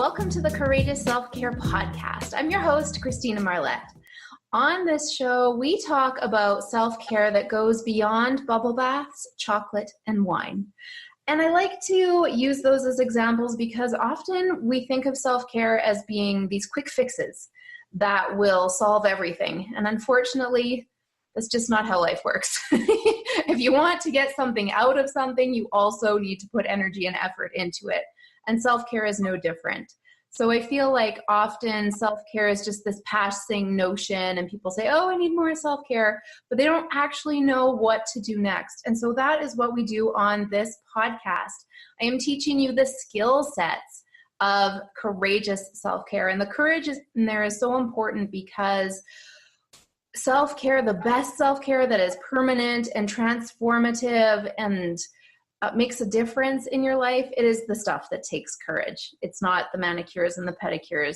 welcome to the Courageous Self-Care podcast. I'm your host, Christina Marlette. On this show, we talk about self-care that goes beyond bubble baths, chocolate, and wine. And I like to use those as examples because often we think of self-care as being these quick fixes that will solve everything. And unfortunately, that's just not how life works. If you want to get something out of something, you also need to put energy and effort into it. And self-care is no different. So I feel like often self-care is just this passing notion and people say, oh, I need more self-care, but they don't actually know what to do next. And so that is what we do on this podcast. I am teaching you the skill sets of courageous self-care. And the courage in there is so important because self-care, the best self-care that is permanent and transformative and makes a difference in your life, it is the stuff that takes courage. It's not the manicures and the pedicures,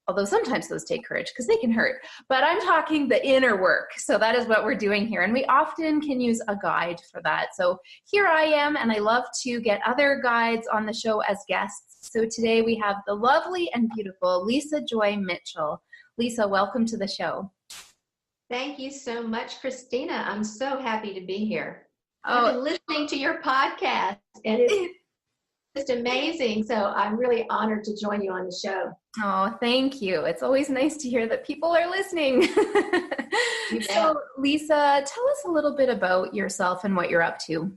although sometimes those take courage because they can hurt. But I'm talking the inner work. So that is what we're doing here. And we often can use a guide for that. So here I am, and I love to get other guides on the show as guests. So today we have the lovely and beautiful Lisa Joy Mitchell. Lisa, welcome to the show. Thank you so much, Christina. I'm so happy to be here. I've been listening to your podcast, and it's just amazing. So I'm really honored to join you on the show. Oh, thank you. It's always nice to hear that people are listening. So, Lisa, tell us a little bit about yourself and what you're up to.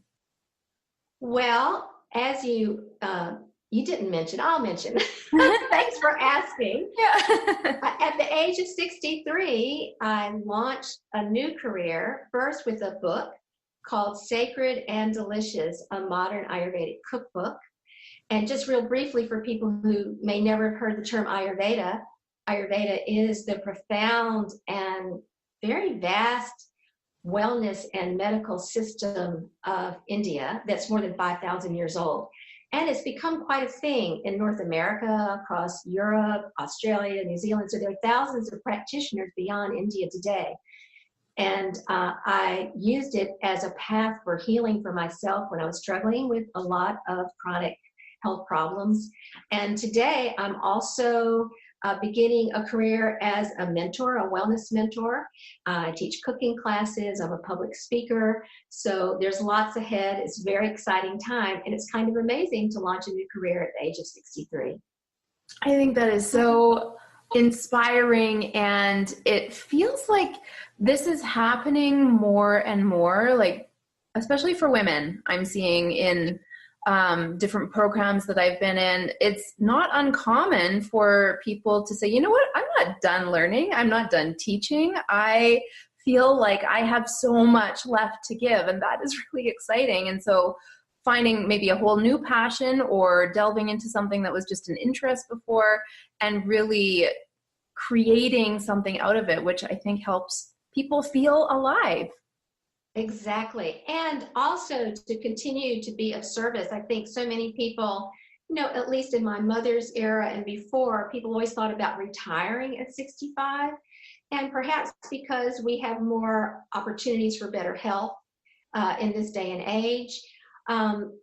Well, as you didn't mention, I'll mention. Thanks for asking. Yeah. At the age of 63, I launched a new career, first with a book called Sacred and Delicious, a modern Ayurvedic cookbook. And just real briefly for people who may never have heard the term Ayurveda, Ayurveda is the profound and very vast wellness and medical system of India that's more than 5,000 years old. And it's become quite a thing in North America, across Europe, Australia, New Zealand. So there are thousands of practitioners beyond India today. And I used it as a path for healing for myself when I was struggling with a lot of chronic health problems. And today I'm also beginning a career as a mentor, a wellness mentor. I teach cooking classes. I'm a public speaker. So there's lots ahead. It's a very exciting time. And it's kind of amazing to launch a new career at the age of 63. I think that is so inspiring, and it feels like this is happening more and more, like especially for women. I'm seeing in different programs that I've been in, it's not uncommon for people to say, you know what, I'm not done learning. I'm not done teaching. I feel like I have so much left to give, and that is really exciting. And so finding maybe a whole new passion or delving into something that was just an interest before and really creating something out of it, which I think helps people feel alive. Exactly. And also to continue to be of service. I think so many people, at least in my mother's era and before, people always thought about retiring at 65. And perhaps because we have more opportunities for better health in this day and age,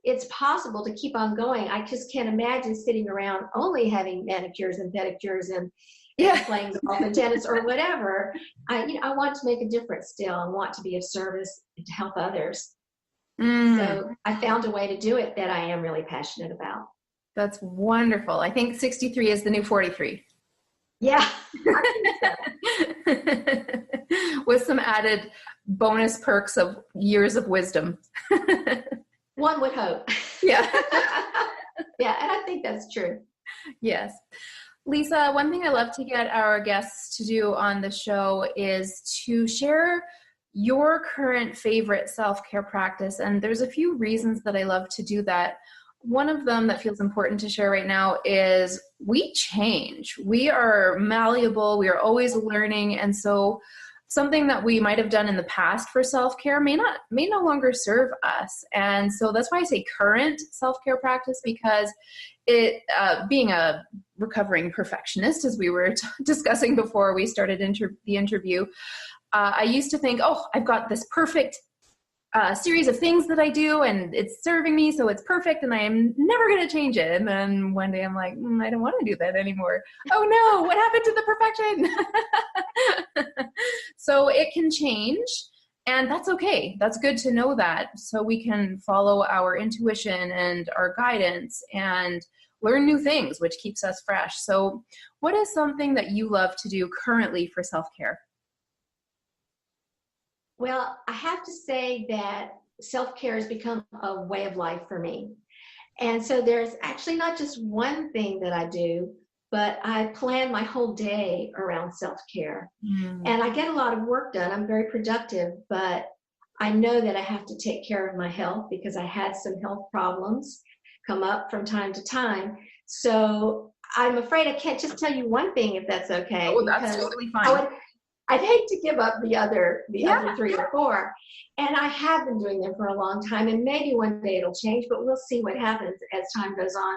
it's possible to keep on going. I just can't imagine sitting around only having manicures and pedicures and playing golf and tennis or whatever. I want to make a difference still and want to be of service to help others. So I found a way to do it that I am really passionate about. That's wonderful. I think 63 is the new 43. Yeah. With some added bonus perks of years of wisdom. One would hope. Yeah. Yeah, and I think that's true. Yes. Lisa, one thing I love to get our guests to do on the show is to share your current favorite self-care practice. And there's a few reasons that I love to do that. One of them that feels important to share right now is we change. We are malleable. We are always learning. And so something that we might have done in the past for self-care may no longer serve us. And so that's why I say current self-care practice, because it, being a recovering perfectionist, as we were discussing before we started the interview, I used to think, oh, I've got this perfect series of things that I do, and it's serving me, so it's perfect, and I am never going to change it. And then one day I'm like, I don't want to do that anymore. Oh no, what happened to the perfection? So it can change, and that's okay. That's good to know that, so we can follow our intuition and our guidance and learn new things, which keeps us fresh. So what is something that you love to do currently for self-care? Well, I have to say that self-care has become a way of life for me. And so there's actually not just one thing that I do, but I plan my whole day around self-care. And I get a lot of work done. I'm very productive, but I know that I have to take care of my health because I had some health problems come up from time to time. So I'm afraid I can't just tell you one thing, if that's okay. Oh, that's totally fine. I'd hate to give up the other 3 or 4. And I have been doing them for a long time, and maybe one day it'll change, but we'll see what happens as time goes on.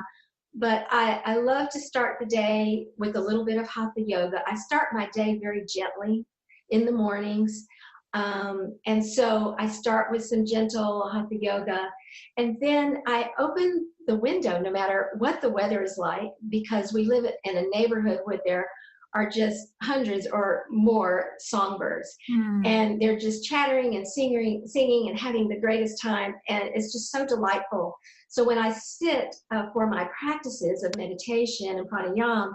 But I love to start the day with a little bit of hatha yoga. I start my day very gently in the mornings. And so I start with some gentle hatha yoga, and then I open the window no matter what the weather is like, because we live in a neighborhood where there are just hundreds or more songbirds, and they're just chattering and singing and having the greatest time, and it's just so delightful. So when I sit for my practices of meditation and pranayama,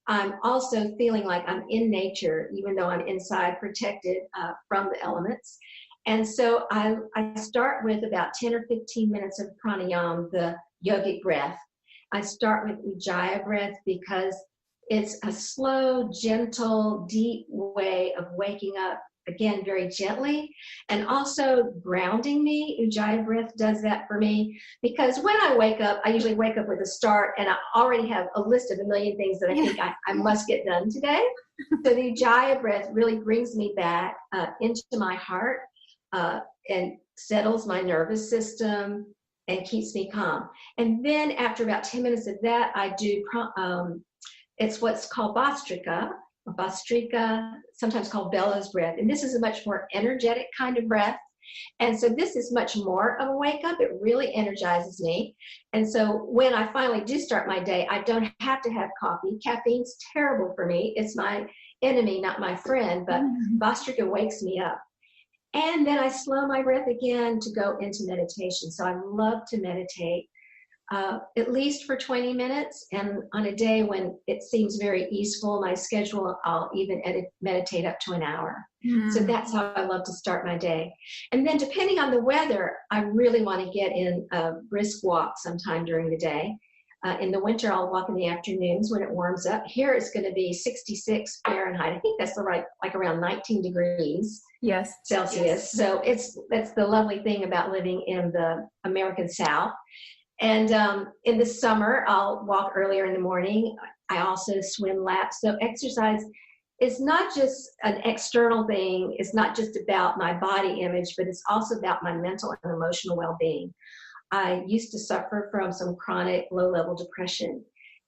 I'm also feeling like I'm in nature, even though I'm inside, protected from the elements. And so I start with about 10 or 15 minutes of pranayama, the yogic breath. I start with ujjayi breath because it's a slow, gentle, deep way of waking up, again, very gently, and also grounding me. Ujjayi breath does that for me, because when I wake up, I usually wake up with a start, and I already have a list of a million things that I think I must get done today. So the ujjayi breath really brings me back into my heart and settles my nervous system and keeps me calm. And then after about 10 minutes of that, I do it's what's called Bhastrika, sometimes called bellows breath. And this is a much more energetic kind of breath. And so this is much more of a wake up. It really energizes me. And so when I finally do start my day, I don't have to have coffee. Caffeine's terrible for me. It's my enemy, not my friend, but Bhastrika wakes me up. And then I slow my breath again to go into meditation. So I love to meditate. At least for 20 minutes, and on a day when it seems very easeful, my schedule, I'll even meditate up to an hour. So that's how I love to start my day. And then depending on the weather, I really want to get in a brisk walk sometime during the day. In the winter, I'll walk in the afternoons when it warms up. Here it's going to be 66 Fahrenheit. I think that's like around 19 degrees Celsius. Yes. So that's the lovely thing about living in the American South. And in the summer, I'll walk earlier in the morning. I also swim laps. So exercise is not just an external thing. It's not just about my body image, but it's also about my mental and emotional well-being. I used to suffer from some chronic low-level depression,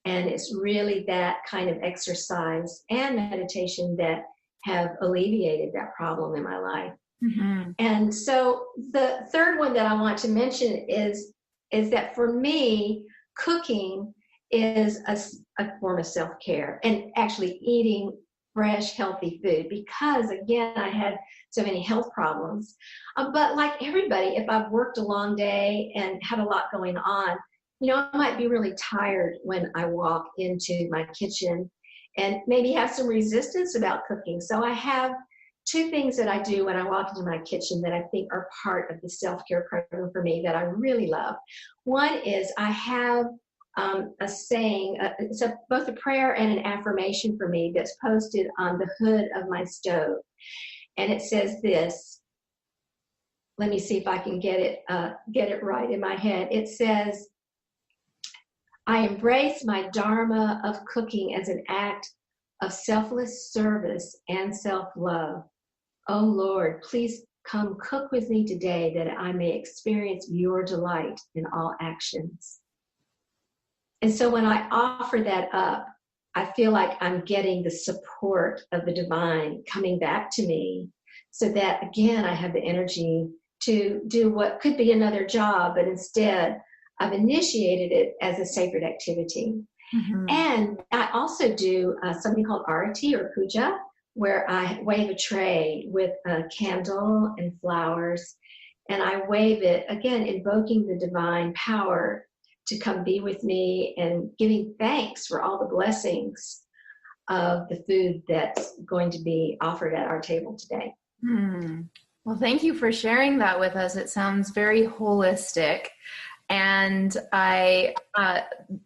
and it's really that kind of exercise and meditation that have alleviated that problem in my life. And so the third one that I want to mention is that for me, cooking is a form of self-care, and actually eating fresh, healthy food, because again, I had so many health problems. But like everybody, if I've worked a long day and had a lot going on, I might be really tired when I walk into my kitchen and maybe have some resistance about cooking. So I have 2 things that I do when I walk into my kitchen that I think are part of the self-care program for me that I really love. One is I have a saying, it's both a prayer and an affirmation for me that's posted on the hood of my stove. And it says this. Let me see if I can get it right in my head. It says, I embrace my dharma of cooking as an act of selfless service and self-love. Oh Lord, please come cook with me today that I may experience your delight in all actions. And so when I offer that up, I feel like I'm getting the support of the divine coming back to me, so that again, I have the energy to do what could be another job, but instead I've initiated it as a sacred activity. Mm-hmm. And I also do something called arati or puja, where I wave a tray with a candle and flowers, and I wave it, again, invoking the divine power to come be with me and giving thanks for all the blessings of the food that's going to be offered at our table today. Well, thank you for sharing that with us. It sounds very holistic, and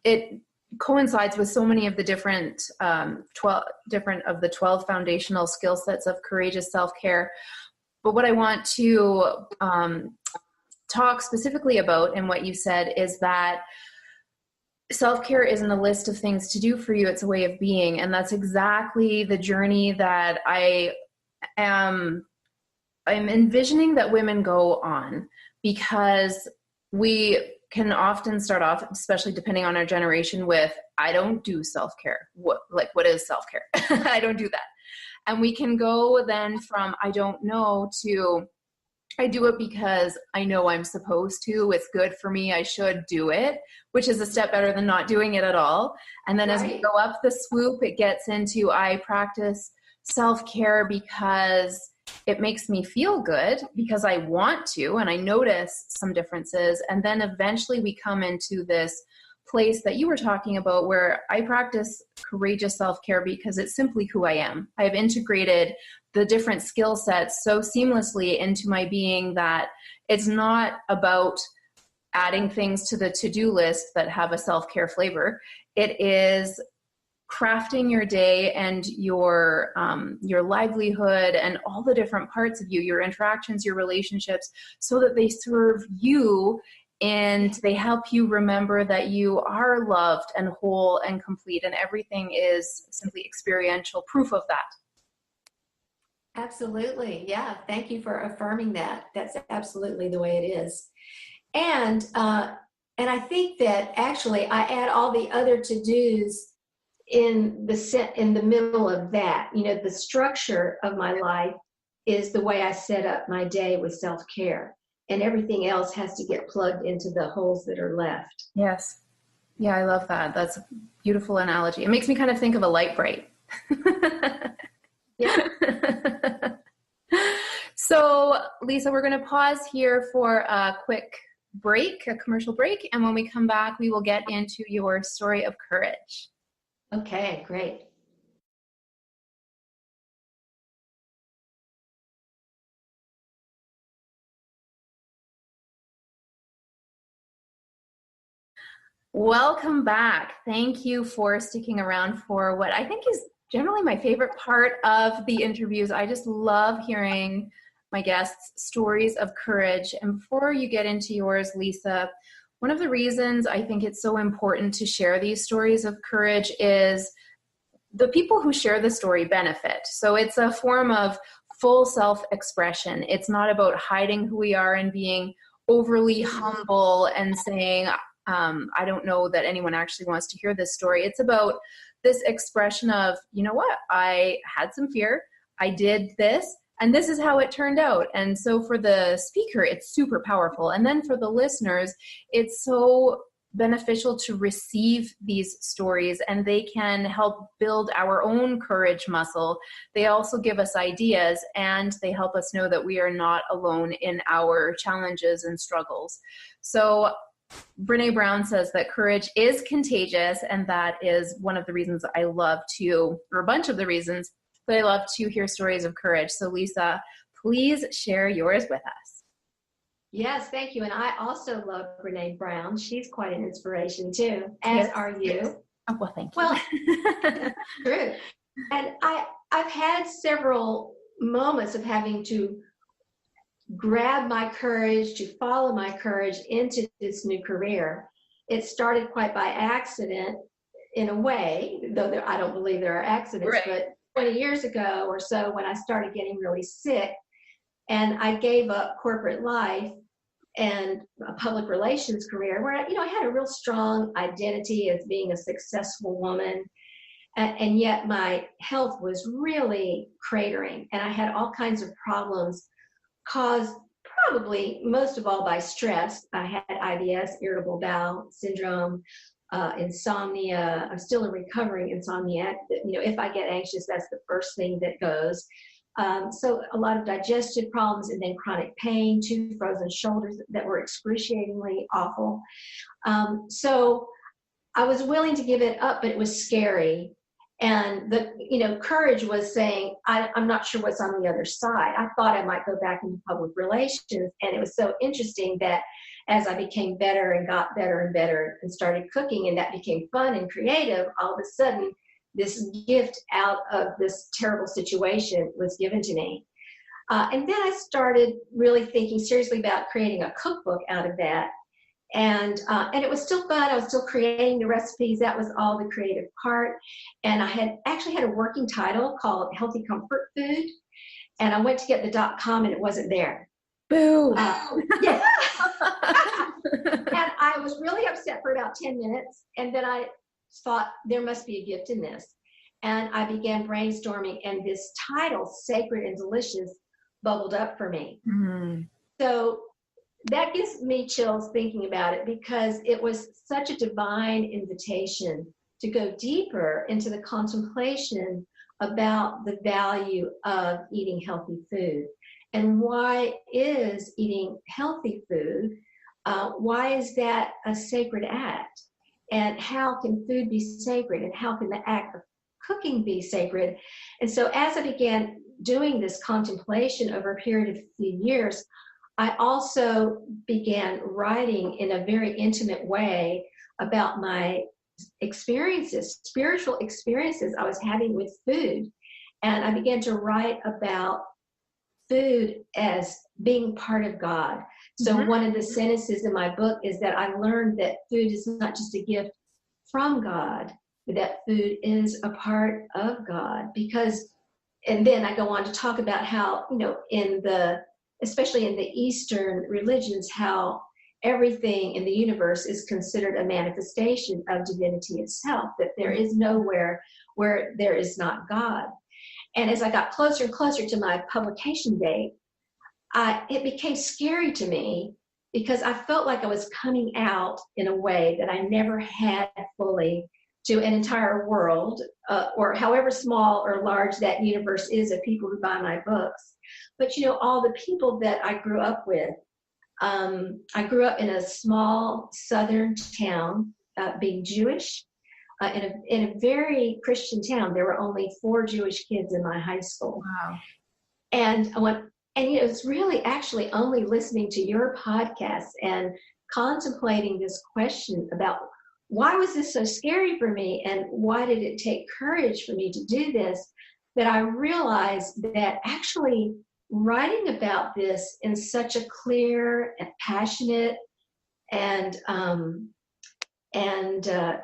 it coincides with so many of the different 12 foundational skill sets of courageous self-care. But what I want to talk specifically about in what you said is that self-care isn't a list of things to do for you. It's a way of being. And that's exactly the journey that I'm envisioning that women go on, because we can often start off, especially depending on our generation, with, I don't do self-care. What is self-care? I don't do that. And we can go then from, I don't know, to, I do it because I know I'm supposed to. It's good for me. I should do it, which is a step better than not doing it at all. And then as we go up the swoop, it gets into, I practice self-care because it makes me feel good, because I want to, and I notice some differences. And then eventually we come into this place that you were talking about, where I practice courageous self-care because it's simply who I am. I have integrated the different skill sets so seamlessly into my being that it's not about adding things to the to-do list that have a self-care flavor. It is crafting your day and your livelihood and all the different parts of you, your interactions, your relationships, so that they serve you and they help you remember that you are loved and whole and complete, and everything is simply experiential proof of that. Absolutely. Yeah. Thank you for affirming that. That's absolutely the way it is. And I think that actually I add all the other to-dos in the middle of that. You know, the structure of my life is the way I set up my day with self-care, and everything else has to get plugged into the holes that are left. Yes. Yeah, I love that. That's a beautiful analogy. It makes me kind of think of a light bright. Yeah. So, Lisa, we're going to pause here for a quick break, a commercial break. And when we come back, we will get into your story of courage. Okay, great. Welcome back. Thank you for sticking around for what I think is generally my favorite part of the interviews. I just love hearing my guests' stories of courage. And before you get into yours, Lisa, one of the reasons I think it's so important to share these stories of courage is the people who share the story benefit. So it's a form of full self-expression. It's not about hiding who we are and being overly humble and saying, I don't know that anyone actually wants to hear this story. It's about this expression of, you know what, I had some fear, I did this, and this is how it turned out. And so for the speaker, it's super powerful. And then for the listeners, it's so beneficial to receive these stories, and they can help build our own courage muscle. They also give us ideas, and they help us know that we are not alone in our challenges and struggles. So Brené Brown says that courage is contagious, and that is one of the reasons I love to, or a bunch of the reasons that I love to hear stories of courage. So Lisa, please share yours with us. Yes, thank you. And I also love Brené Brown. She's quite an inspiration too, as are you. Oh, well, thank you. Well, true. And I've had several moments of having to grab my courage, to follow my courage into this new career. It started quite by accident in a way, though I don't believe there are accidents, right. But 20 years ago or so, when I started getting really sick and I gave up corporate life and a public relations career where, I had a real strong identity as being a successful woman. And yet my health was really cratering, and I had all kinds of problems caused probably most of all by stress. I had IBS, irritable bowel syndrome, insomnia. I'm still a recovering insomniac. If I get anxious, that's the first thing that goes. So a lot of digestive problems, and then chronic pain, 2 frozen shoulders that were excruciatingly awful. So I was willing to give it up, but it was scary. And courage was saying, I'm not sure what's on the other side. I thought I might go back into public relations. And it was so interesting that as I became better and got better and better and started cooking, and that became fun and creative, all of a sudden, this gift out of this terrible situation was given to me. And then I started really thinking seriously about creating a cookbook out of that. And it was still fun. I was still creating the recipes. That was all the creative part. And I had actually had a working title called Healthy Comfort Food. And I went to get the .com and it wasn't there. Boo. Yeah. And I was really upset for about 10 minutes. And then I thought there must be a gift in this. And I began brainstorming, and this title, Sacred and Delicious, bubbled up for me. Mm-hmm. So that gives me chills thinking about it, because it was such a divine invitation to go deeper into the contemplation about the value of eating healthy food. And why is eating healthy food, why is that a sacred act? And how can food be sacred? And how can the act of cooking be sacred? And so as I began doing this contemplation over a period of a few years, I also began writing in a very intimate way about my experiences, spiritual experiences I was having with food. And I began to write about food as being part of God. So one of the sentences in my book is that I learned that food is not just a gift from God, but that food is a part of God. And then I go on to talk about how, especially in the Eastern religions, how everything in the universe is considered a manifestation of divinity itself, that there is nowhere where there is not God. And as I got closer and closer to my publication date, it became scary to me, because I felt like I was coming out in a way that I never had fully to an entire world, or however small or large that universe is of people who buy my books. But, all the people that I grew up with, I grew up in a small southern town, being Jewish, in a very Christian town. There were only 4 Jewish kids in my high school. Wow. And it's really actually only listening to your podcast and contemplating this question about why was this so scary for me, and why did it take courage for me to do this, that I realized that actually writing about this in such a clear and passionate and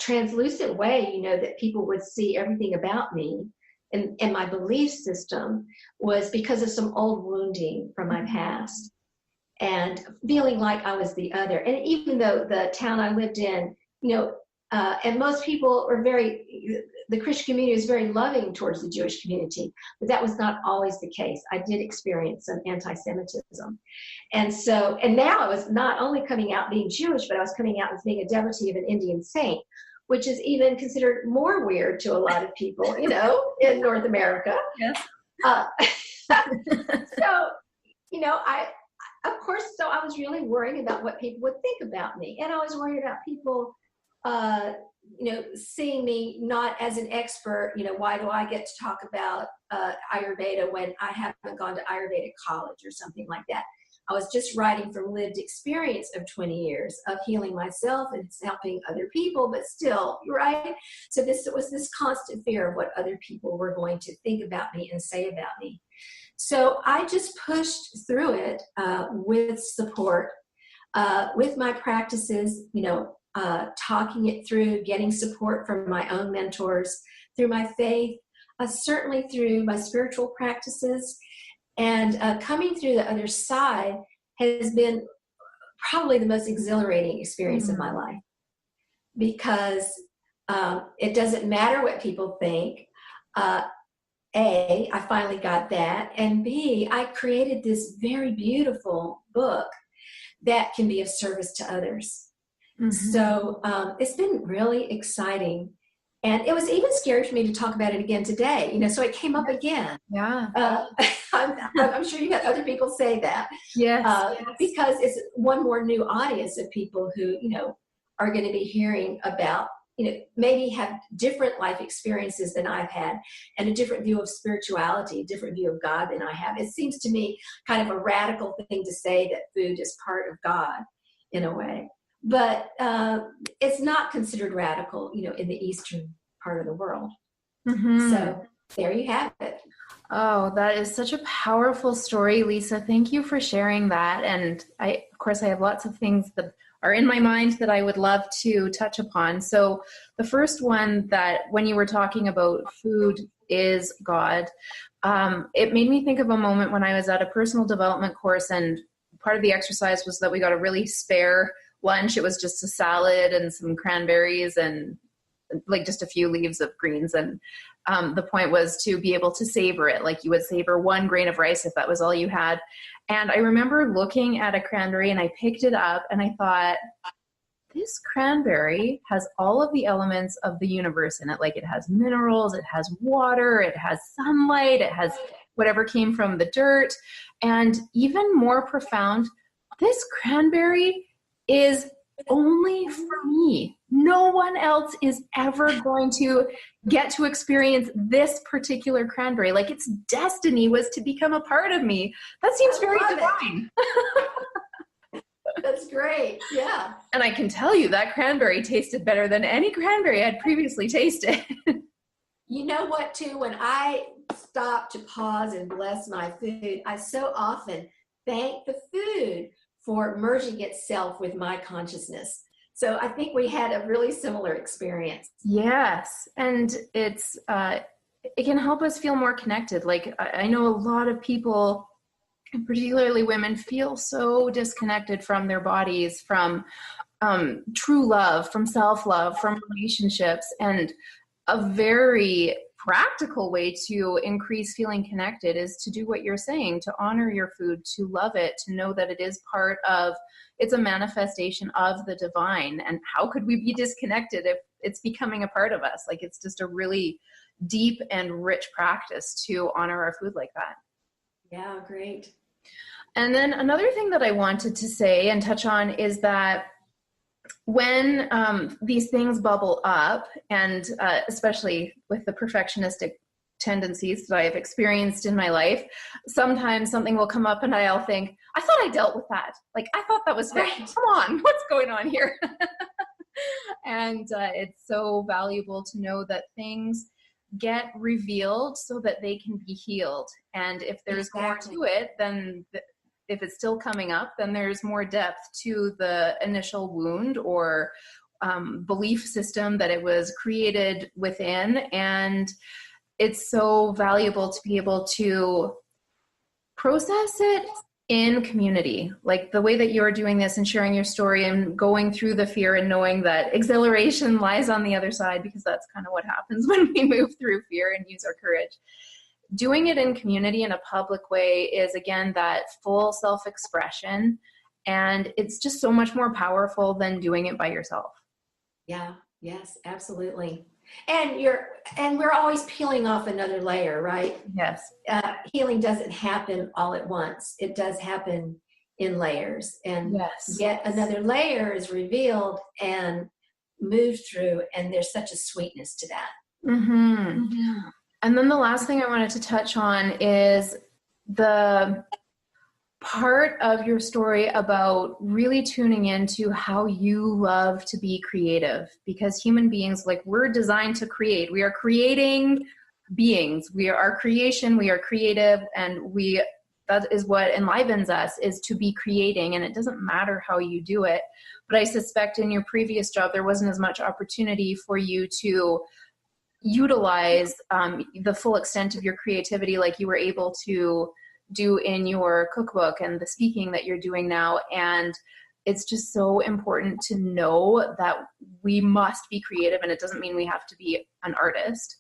translucent way, that people would see everything about me and my belief system, was because of some old wounding from my past and feeling like I was the other. And even though the town I lived in, and most people are the Christian community is very loving towards the Jewish community, but that was not always the case. I did experience some anti-Semitism. And now I was not only coming out being Jewish, but I was coming out as being a devotee of an Indian saint, which is even considered more weird to a lot of people, in North America. Yes. So I was really worrying about what people would think about me. And I was worried about people, seeing me not as an expert. Why do I get to talk about Ayurveda when I haven't gone to Ayurvedic college or something like that? I was just writing from lived experience of 20 years of healing myself and helping other people, but still, right? So this was this constant fear of what other people were going to think about me and say about me. So I just pushed through it with support, with my practices, talking it through, getting support from my own mentors, through my faith, certainly through my spiritual practices. And coming through the other side has been probably the most exhilarating experience of my life, because it doesn't matter what people think. A, I finally got that. And B, I created this very beautiful book that can be of service to others. Mm-hmm. So it's been really exciting. And it was even scary for me to talk about it again today, so it came up again. Yeah. I'm sure you got other people say that. Yes. Because it's one more new audience of people who, are going to be hearing about, maybe have different life experiences than I've had and a different view of spirituality, a different view of God than I have. It seems to me kind of a radical thing to say that food is part of God in a way. But it's not considered radical, in the Eastern part of the world. Mm-hmm. So there you have it. Oh, that is such a powerful story, Lisa. Thank you for sharing that. And of course, I have lots of things that are in my mind that I would love to touch upon. So the first one, that when you were talking about food is God, it made me think of a moment when I was at a personal development course, and part of the exercise was that we got a really spare lunch. It was just a salad and some cranberries and like just a few leaves of greens. And the point was to be able to savor it. Like you would savor one grain of rice if that was all you had. And I remember looking at a cranberry and I picked it up and I thought, this cranberry has all of the elements of the universe in it. Like it has minerals, it has water, it has sunlight, it has whatever came from the dirt. And even more profound, this cranberry is only for me. No one else is ever going to get to experience this particular cranberry. Like its destiny was to become a part of me. That seems very divine. That's great. Yeah. And I can tell you that cranberry tasted better than any cranberry I'd previously tasted. You know what, too? When I stop to pause and bless my food, I so often thank the food for merging itself with my consciousness. So I think we had a really similar experience. Yes. And it can help us feel more connected. Like I know a lot of people, particularly women, feel so disconnected from their bodies, from true love, from self-love, from relationships. And a very practical way to increase feeling connected is to do what you're saying, to honor your food, to love it, to know that it is part of, it's a manifestation of the divine. And how could we be disconnected if it's becoming a part of us? Like it's just a really deep and rich practice to honor our food like that. Yeah, great. And then another thing that I wanted to say and touch on is that when these things bubble up, and especially with the perfectionistic tendencies that I have experienced in my life, sometimes something will come up and I'll think, I thought I dealt with that. Like, I thought that was right. Come on, what's going on here? And it's so valuable to know that things get revealed so that they can be healed. And if there's more to it, then if it's still coming up, then there's more depth to the initial wound or belief system that it was created within. And it's so valuable to be able to process it in community, like the way that you're doing this and sharing your story and going through the fear and knowing that exhilaration lies on the other side, because that's kind of what happens when we move through fear and use our courage. Doing it in community in a public way is, again, that full self-expression, and it's just so much more powerful than doing it by yourself. Yeah, yes, absolutely. And we're always peeling off another layer, right? Yes. Healing doesn't happen all at once. It does happen in layers, and yet another layer is revealed and moved through, and there's such a sweetness to that. Mm-hmm. Mm-hmm. And then the last thing I wanted to touch on is the part of your story about really tuning into how you love to be creative, because human beings, like, we're designed to create. We are creating beings. We are our creation. We are creative, and that is what enlivens us, is to be creating. And it doesn't matter how you do it. But I suspect in your previous job, there wasn't as much opportunity for you to utilize the full extent of your creativity like you were able to do in your cookbook and the speaking that you're doing now. And it's just so important to know that we must be creative, and it doesn't mean we have to be an artist.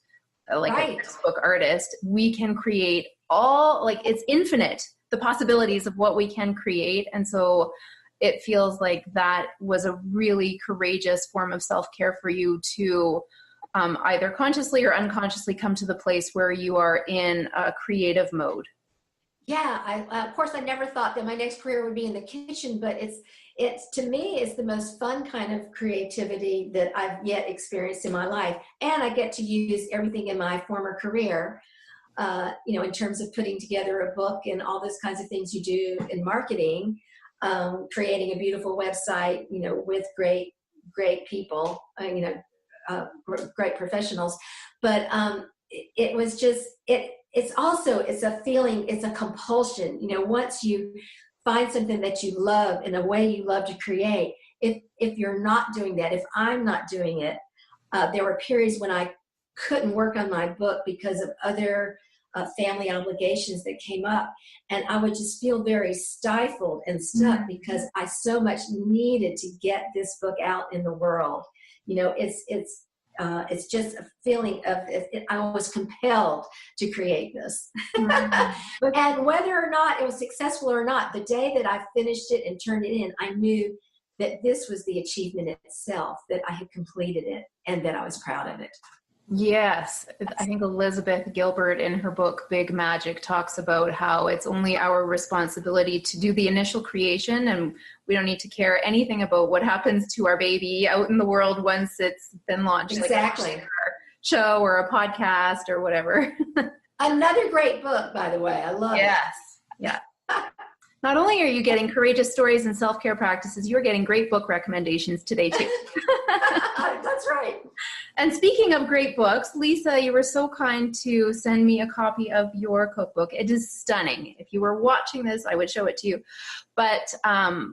like a Right. textbook artist, we can create all, like, it's infinite, the possibilities of what we can create. And so it feels like that was a really courageous form of self-care for you to either consciously or unconsciously come to the place where you are in a creative mode. Yeah, of course, I never thought that my next career would be in the kitchen, but it's to me, it's the most fun kind of creativity that I've yet experienced in my life. And I get to use everything in my former career, in terms of putting together a book and all those kinds of things you do in marketing, creating a beautiful website, with great people, great professionals. But it was just, it's a feeling, it's a compulsion. Once you find something that you love in a way you love to create, if you're not doing that, if I'm not doing it, there were periods when I couldn't work on my book because of other family obligations that came up, and I would just feel very stifled and stuck because I so much needed to get this book out in the world. It's just a feeling of I was compelled to create this. And whether or not it was successful or not, the day that I finished it and turned it in, I knew that this was the achievement itself, that I had completed it and that I was proud of it. Yes. I think Elizabeth Gilbert in her book, Big Magic, talks about how it's only our responsibility to do the initial creation, and we don't need to care anything about what happens to our baby out in the world once it's been launched. Exactly. Like a show or a podcast or whatever. Another great book, by the way. I love it. Yes. Yeah. Not only are you getting courageous stories and self-care practices, you're getting great book recommendations today too. That's right. And speaking of great books, Lisa, you were so kind to send me a copy of your cookbook. It is stunning. If you were watching this, I would show it to you. But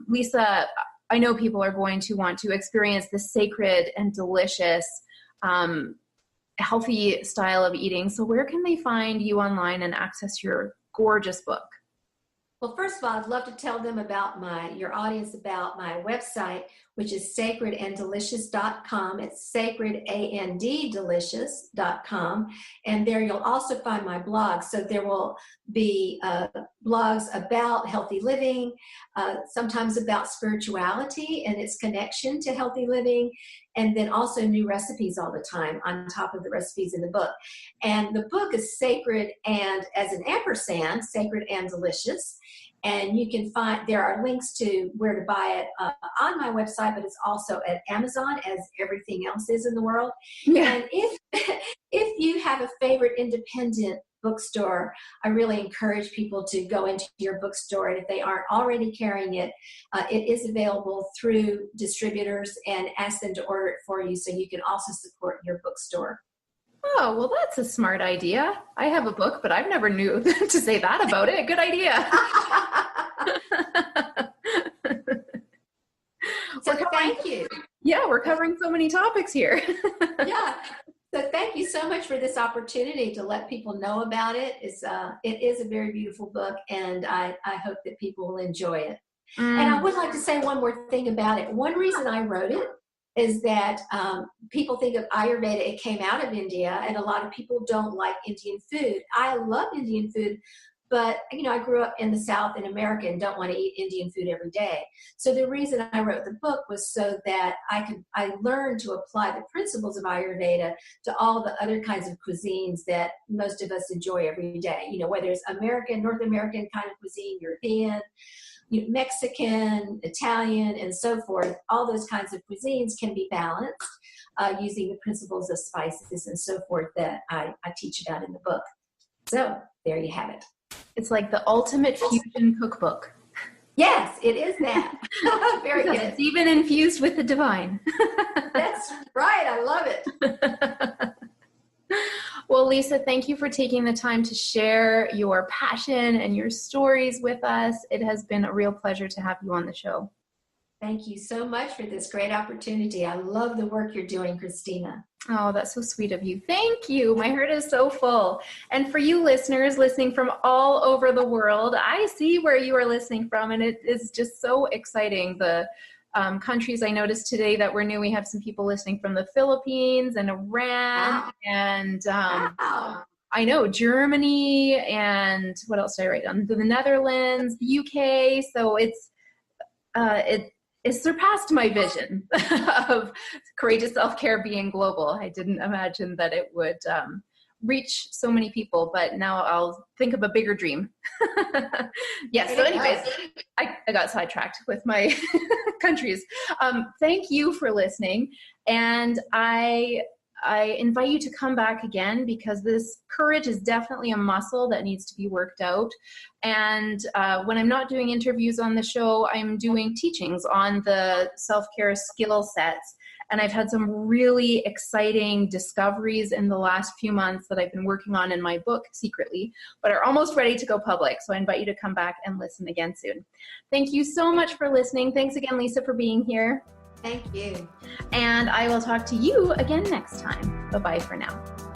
Lisa, I know people are going to want to experience the sacred and delicious, healthy style of eating. So where can they find you online and access your gorgeous book? Well, first of all, I'd love to tell them about your audience about my website, which is sacredanddelicious.com. It's sacredanddelicious.com. And there you'll also find my blog. So there will be blogs about healthy living, sometimes about spirituality and its connection to healthy living, and then also new recipes all the time on top of the recipes in the book. And the book is sacred and as an ampersand, sacred and delicious. And you can find, there are links to where to buy it on my website, but it's also at Amazon, as everything else is in the world. Yeah. And if you have a favorite independent bookstore, I really encourage people to go into your bookstore. And if they aren't already carrying it, it is available through distributors, and ask them to order it for you so you can also support your bookstore. Oh, well, that's a smart idea. I have a book, but I've never knew to say that about it. Good idea. So thank you. Yeah, we're covering so many topics here. Yeah. So thank you so much for this opportunity to let people know about it. It is a very beautiful book, and I hope that people will enjoy it. And I would like to say one more thing about it. One reason I wrote it is that people think of Ayurveda, it came out of India, and a lot of people don't like Indian food. I love Indian food, but I grew up in the South in America and don't want to eat Indian food every day. So the reason I wrote the book was so that I learned to apply the principles of Ayurveda to all the other kinds of cuisines that most of us enjoy every day. Whether it's American, North American kind of cuisine, European, Mexican, Italian, and so forth. All those kinds of cuisines can be balanced using the principles of spices and so forth that I teach about in the book. So there you have it. It's like the ultimate fusion cookbook. Yes, it is that. Very good. It's even infused with the divine. That's right. I love it. Well, Lisa, thank you for taking the time to share your passion and your stories with us. It has been a real pleasure to have you on the show. Thank you so much for this great opportunity. I love the work you're doing, Christina. Oh, that's so sweet of you. Thank you. My heart is so full. And for you listeners listening from all over the world, I see where you are listening from, and it is just so exciting, the countries. I noticed today that we're new. We have some people listening from the Philippines and Iran and I know Germany, and what else did I write down? The Netherlands, the UK. So it surpassed my vision of courageous self-care being global. I didn't imagine that it would reach so many people, but now I'll think of a bigger dream. Yes. So anyways, I got sidetracked with my countries. Thank you for listening. And I invite you to come back again, because this courage is definitely a muscle that needs to be worked out. And when I'm not doing interviews on the show, I'm doing teachings on the self-care skill sets. And I've had some really exciting discoveries in the last few months that I've been working on in my book secretly, but are almost ready to go public. So I invite you to come back and listen again soon. Thank you so much for listening. Thanks again, Lisa, for being here. Thank you. And I will talk to you again next time. Bye-bye for now.